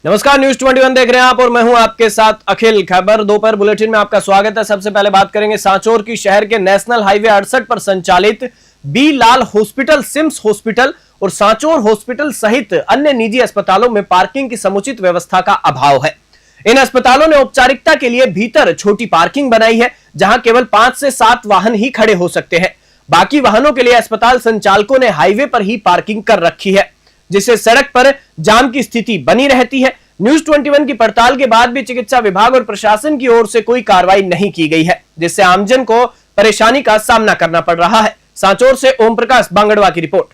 नमस्कार, न्यूज 21 देख रहे हैं आप और मैं हूं आपके साथ अखिल। खबर दोपहर बुलेटिन में आपका स्वागत है। सबसे पहले बात करेंगे सांचौर की शहर के नेशनल हाईवे 68 पर संचालित बी लाल हॉस्पिटल, सिम्स हॉस्पिटल और सांचौर हॉस्पिटल सहित अन्य निजी अस्पतालों में पार्किंग की समुचित व्यवस्था का अभाव है। इन अस्पतालों ने औपचारिकता के लिए भीतर छोटी पार्किंग बनाई है, जहां केवल 5 से 7 वाहन ही खड़े हो सकते हैं। बाकी वाहनों के लिए अस्पताल संचालकों ने हाईवे पर ही पार्किंग कर रखी है, जिससे सड़क पर जाम की स्थिति बनी रहती है। न्यूज 21 की पड़ताल के बाद भी चिकित्सा विभाग और प्रशासन की ओर से कोई कार्रवाई नहीं की गई है, जिससे आमजन को परेशानी का सामना करना पड़ रहा है। सांचौर से ओम प्रकाश बांगड़वा की रिपोर्ट।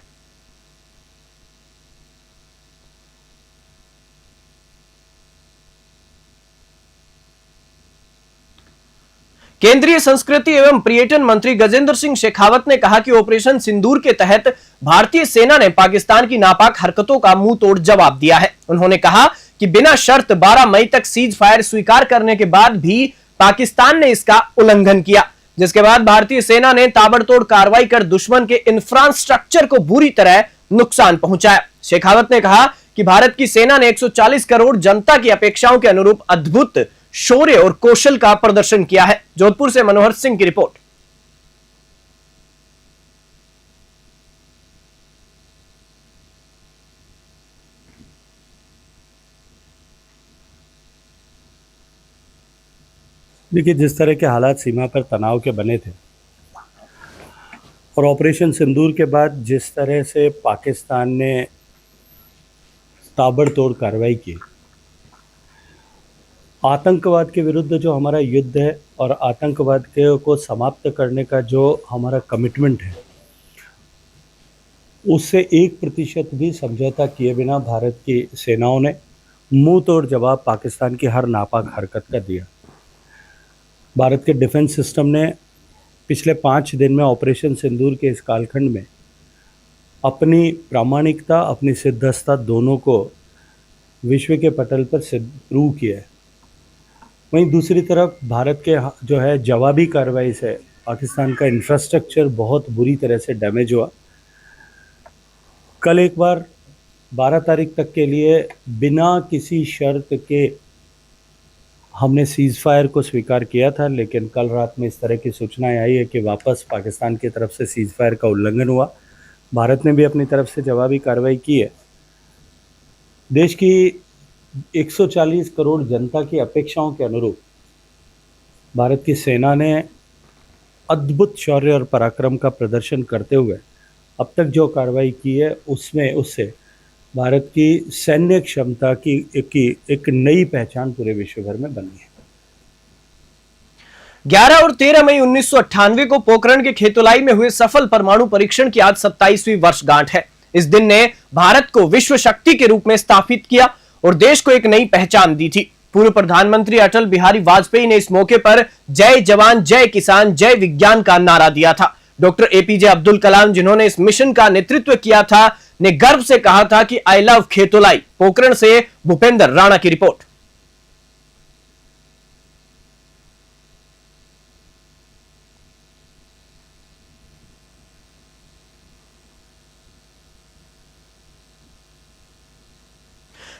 केंद्रीय संस्कृति एवं पर्यटन मंत्री गजेंद्र सिंह शेखावत ने कहा कि ऑपरेशन सिंदूर के तहत भारतीय सेना ने पाकिस्तान की नापाक हरकतों का मुंह तोड़ जवाब दिया है। उन्होंने कहा कि बिना शर्त 12 मई तक सीज फायर स्वीकार करने के बाद भी पाकिस्तान ने इसका उल्लंघन किया, जिसके बाद भारतीय सेना ने ताबड़तोड़ कार्रवाई कर दुश्मन के इंफ्रास्ट्रक्चर को बुरी तरह नुकसान पहुंचाया। शेखावत ने कहा कि भारत की सेना ने 140 करोड़ जनता की अपेक्षाओं के अनुरूप अद्भुत शौर्य और कौशल का प्रदर्शन किया है। जोधपुर से मनोहर सिंह की रिपोर्ट। देखिए, जिस तरह के हालात सीमा पर तनाव के बने थे और ऑपरेशन सिंदूर के बाद जिस तरह से पाकिस्तान ने ताबड़तोड़ कार्रवाई की, आतंकवाद के विरुद्ध जो हमारा युद्ध है और आतंकवाद को समाप्त करने का जो हमारा कमिटमेंट है, उससे 1% भी समझौता किए बिना भारत की सेनाओं ने मुंह तोड़ जवाब पाकिस्तान की हर नापाक हरकत का दिया। भारत के डिफेंस सिस्टम ने पिछले 5 दिन में ऑपरेशन सिंदूर के इस कालखंड में अपनी प्रामाणिकता, अपनी सिद्धस्ता दोनों को विश्व के पटल पर प्रूव किया है। वहीं दूसरी तरफ भारत के जो है जवाबी कार्रवाई से पाकिस्तान का इंफ्रास्ट्रक्चर बहुत बुरी तरह से डैमेज हुआ। कल एक बार 12 तारीख तक के लिए बिना किसी शर्त के हमने सीज फायर को स्वीकार किया था, लेकिन कल रात में इस तरह की सूचनाएं आई है कि वापस पाकिस्तान की तरफ से सीज फायर का उल्लंघन हुआ। भारत ने भी अपनी तरफ से जवाबी कार्रवाई की है। देश की 140 करोड़ जनता की अपेक्षाओं के अनुरूप भारत की सेना ने अद्भुत शौर्य और पराक्रम का प्रदर्शन करते हुए अब तक जो कार्रवाई की है उससे भारत की सैन्य क्षमता की एक नई पहचान पूरे विश्व भर में बनी है। 11 और 13 मई 1998 को पोखरण के खेतोलाई में हुए सफल परमाणु परीक्षण की आज 27वीं वर्षगांठ है। इस दिन ने भारत को विश्व शक्ति के रूप में स्थापित किया और देश को एक नई पहचान दी थी। पूर्व प्रधानमंत्री अटल बिहारी वाजपेयी ने इस मौके पर जय जवान, जय किसान, जय विज्ञान का नारा दिया था। डॉक्टर एपीजे अब्दुल कलाम, जिन्होंने इस मिशन का नेतृत्व किया था, ने गर्व से कहा था कि आई लव खेतोलाई। पोखरण से भूपेंद्र राणा की रिपोर्ट।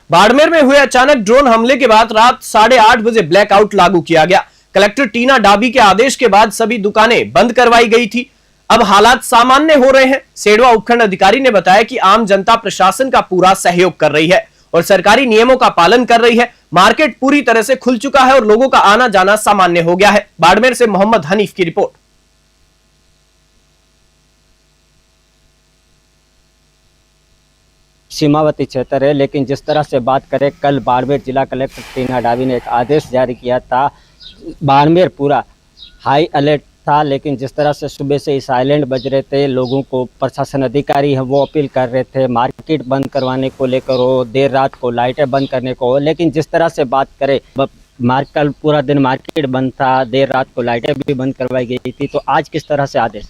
बाड़मेर में हुए अचानक ड्रोन हमले के बाद रात 8:30 बजे ब्लैकआउट लागू किया गया। कलेक्टर टीना डाबी के आदेश के बाद सभी दुकानें बंद करवाई गई थी। अब हालात सामान्य हो रहे हैं। सेडवा उपखंड अधिकारी ने बताया कि आम जनता प्रशासन का पूरा सहयोग कर रही है और सरकारी नियमों का पालन कर रही है। मार्केट पूरी तरह से खुल चुका है और लोगों का आना जाना सामान्य हो गया है। बाड़मेर से मोहम्मद हनीफ की रिपोर्ट। सीमावर्ती क्षेत्र है, लेकिन जिस तरह से बात करें, कल बाड़मेर जिला कलेक्टर टीना डाबी ने एक आदेश जारी किया था। बाड़मेर पूरा हाई अलर्ट था, लेकिन जिस तरह से सुबह से ही साइलेंट बज रहे थे, लोगों को प्रशासन अधिकारी है वो अपील कर रहे थे मार्केट बंद करवाने को लेकर हो, देर रात को लाइटें बंद करने को हो। लेकिन जिस तरह से बात करें, कल पूरा दिन मार्केट बंद था, देर रात को लाइटें भी बंद करवाई गई थी। तो आज किस तरह से आदेश?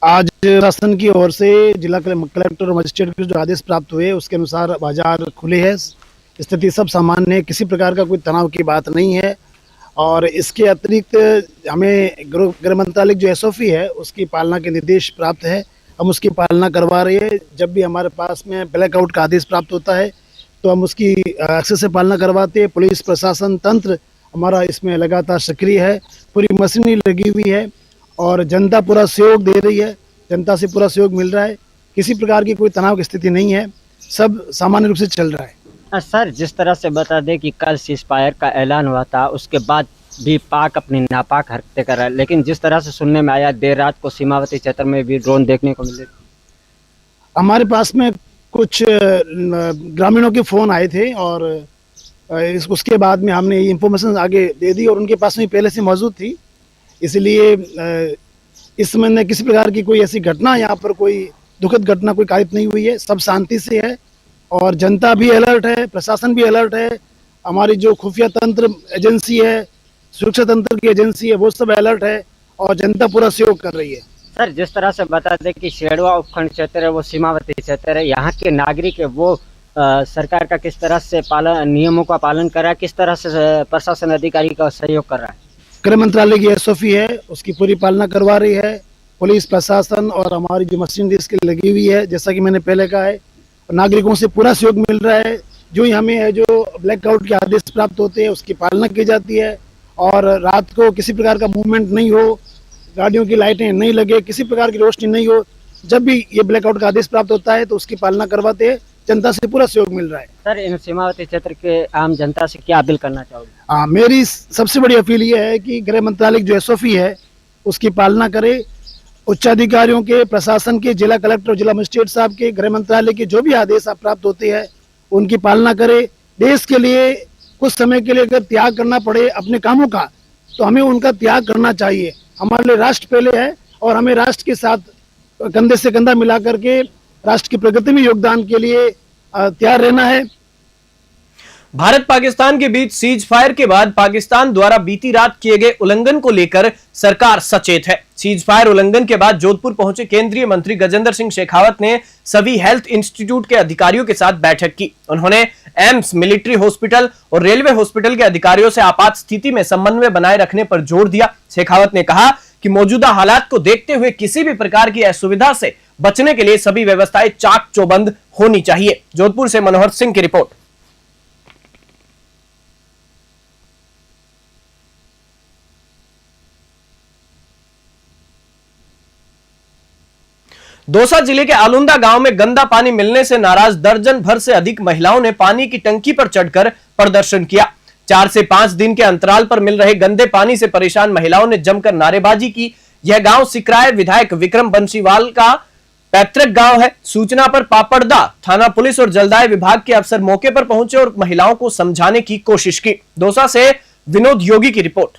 आज शासन की ओर से जिला कलेक्टर और मजिस्ट्रेट के जो आदेश प्राप्त हुए उसके अनुसार बाजार खुले हैं, स्थिति सब सामान्य है, किसी प्रकार का कोई तनाव की बात नहीं है। और इसके अतिरिक्त हमें गृह मंत्रालय जो एसओपी है उसकी पालना के निर्देश प्राप्त है, हम उसकी पालना करवा रहे हैं। जब भी हमारे पास में ब्लैकआउट का आदेश प्राप्त होता है तो हम उसकी अच्छे से पालना करवाते हैं। पुलिस प्रशासन तंत्र हमारा इसमें लगातार सक्रिय है, पूरी मशीनरी लगी हुई है और जनता पूरा सहयोग दे रही है, जनता से पूरा सहयोग मिल रहा है। किसी प्रकार की कोई तनाव की स्थिति नहीं है, सब सामान्य रूप से चल रहा है। सर, जिस तरह से बता दें कि कल सीज फायर का ऐलान हुआ था, उसके बाद भी पाक अपनी नापाक हरकतें कर रहा है, लेकिन जिस तरह से सुनने में आया देर रात को सीमावर्ती क्षेत्र में भी ड्रोन देखने को मिले। हमारे पास में कुछ ग्रामीणों के फ़ोन आए थे और उसके बाद में हमने ये इन्फॉर्मेशन आगे दे दी और उनके पास में पहले से मौजूद थी। इसलिए इस समय न किसी प्रकार की कोई ऐसी घटना, यहाँ पर कोई दुखद घटना कोई कारित नहीं हुई है। सब शांति से है और जनता भी अलर्ट है, प्रशासन भी अलर्ट है, हमारी जो खुफिया तंत्र एजेंसी है, सुरक्षा तंत्र की एजेंसी है, वो सब अलर्ट है और जनता पूरा सहयोग कर रही है। सर, जिस तरह से बता दें कि शेरवा उपखंड क्षेत्र है वो सीमावर्ती क्षेत्र है, यहाँ के नागरिक है वो सरकार का किस तरह से नियमों का पालन कर रहा है, किस तरह से प्रशासन अधिकारी का सहयोग कर रहा है? गृह मंत्रालय की एसओपी है, उसकी पूरी पालना करवा रही है। पुलिस प्रशासन और हमारी जो मशीनरी इसकी लगी हुई है, जैसा कि मैंने पहले कहा है, नागरिकों से पूरा सहयोग मिल रहा है। जो ही हमें है जो ब्लैकआउट के आदेश प्राप्त होते हैं उसकी पालना की जाती है और रात को किसी प्रकार का मूवमेंट नहीं हो, गाड़ियों की लाइटें नहीं लगे, किसी प्रकार की रोशनी नहीं हो, जब भी ये ब्लैकआउट का आदेश प्राप्त होता है तो उसकी पालना करवाते हैं। जनता से पूरा सहयोग मिल रहा है। सर, इन सीमावर्ती क्षेत्र के आम जनता से क्या अपील करना चाहोगे? मेरी सबसे बड़ी अपील ये है कि गृह मंत्रालय की जो एसओपी है उसकी पालना करे। उच्चाधिकारियों के, प्रशासन के, जिला कलेक्टर, जिला मजिस्ट्रेट साहब के, गृह मंत्रालय के जो भी आदेश प्राप्त होते हैं उनकी पालना करे। देश के लिए कुछ समय के लिए अगर त्याग करना पड़े अपने कामों का तो हमें उनका त्याग करना चाहिए। हमारे लिए राष्ट्र पहले है और हमें राष्ट्र के साथ कंधे से कंधा मिला करके राष्ट्र की प्रगति में योगदान के लिए तैयार रहना है। भारत पाकिस्तान के बीच सीज फायर के बाद पाकिस्तान द्वारा बीती रात किए गए उल्लंघन को लेकर सरकार सचेत है। सीज फायर उल्लंघन के बाद जोधपुर पहुंचे केंद्रीय मंत्री गजेंद्र सिंह शेखावत ने सभी हेल्थ इंस्टीट्यूट के अधिकारियों के साथ बैठक की। उन्होंने एम्स, मिलिट्री हॉस्पिटल और रेलवे हॉस्पिटल के अधिकारियों से आपात स्थिति में समन्वय बनाए रखने पर जोर दिया। शेखावत ने कहा कि मौजूदा हालात को देखते हुए किसी भी प्रकार की असुविधा से बचने के लिए सभी व्यवस्थाएं चाक चौबंद होनी चाहिए। जोधपुर से मनोहर सिंह की रिपोर्ट। दौसा जिले के आलुंदा गांव में गंदा पानी मिलने से नाराज दर्जन भर से अधिक महिलाओं ने पानी की टंकी पर चढ़कर प्रदर्शन किया। 4 से 5 दिन के अंतराल पर मिल रहे गंदे पानी से परेशान महिलाओं ने जमकर नारेबाजी की। यह गांव सिकराय विधायक विक्रम बंसीवाल का पैतृक गांव है। सूचना पर पापड़दा थाना पुलिस और जलदाय विभाग के अफसर मौके पर पहुंचे और महिलाओं को समझाने की कोशिश की। दौसा से विनोद योगी की रिपोर्ट।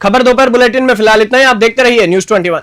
खबर दोपहर बुलेटिन में फिलहाल इतना ही। आप देखते रहिए News 21।